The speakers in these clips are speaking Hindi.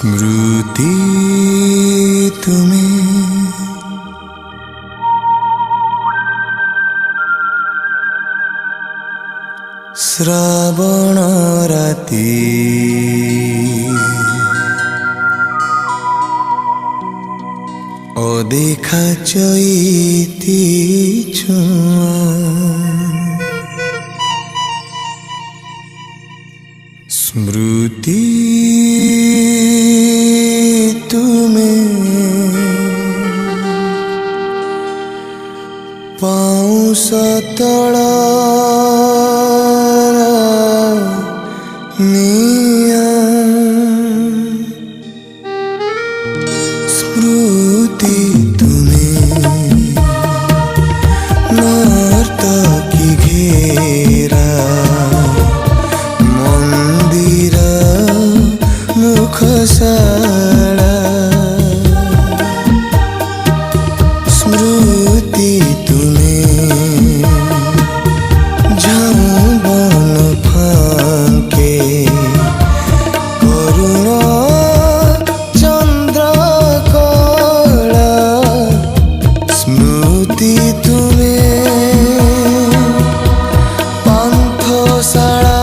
स्मृति तुम्हें श्रावण राती अदेखा चैती छुआ स्मृति तुम्हें पाउस तला स्मृति तुम्हें नर्तकी घेरा मंदिर मुखशाला स्मृति तुम्हें झाऊ बन फांके करुण चंद्र कला स्मृति तुम्हें पांथशाला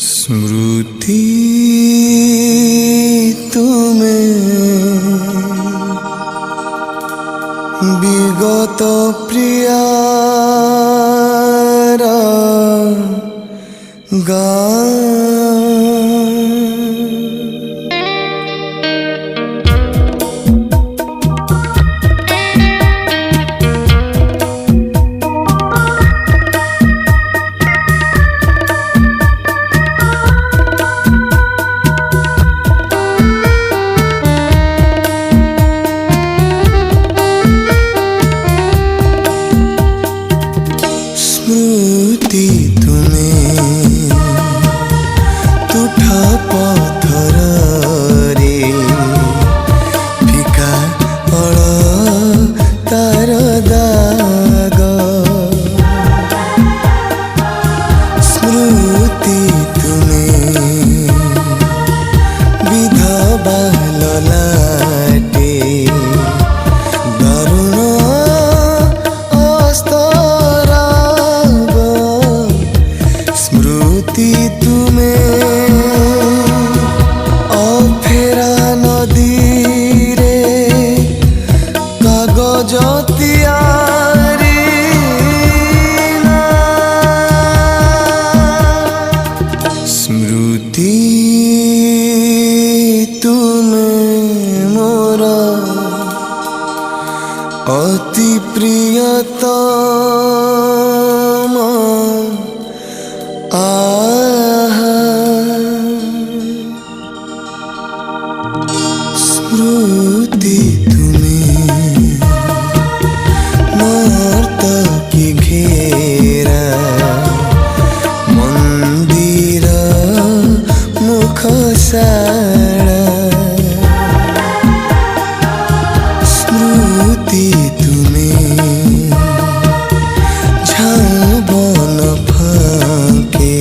स्मृति तुम्हें विगत प्रियार गान स्मृति तुम्हें तुठा पत्थर रे फिका अड़ तार दाग स्मृति तुम्हें विधवा ललाटे दारुण स्मृति तुम्हें अफेरा नदी रे कागज तियारी स्मृति तुम्हें मोर अति प्रियतम स्मृति तुम्हें नर्तकी घेरा मंदिर मुखशाला स्मृति तुम्हें झाऊ बन फांके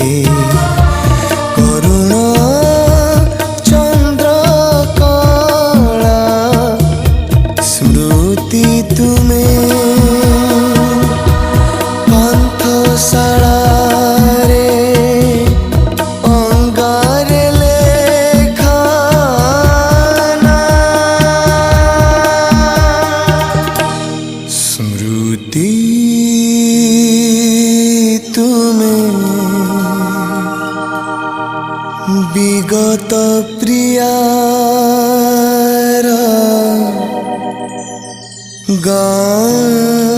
करुण चंद्र कला स्मृति तुम्हें पांथशाला रे अंगारे लेखाना स्मृति तुम्हें विगत प्रियार गान।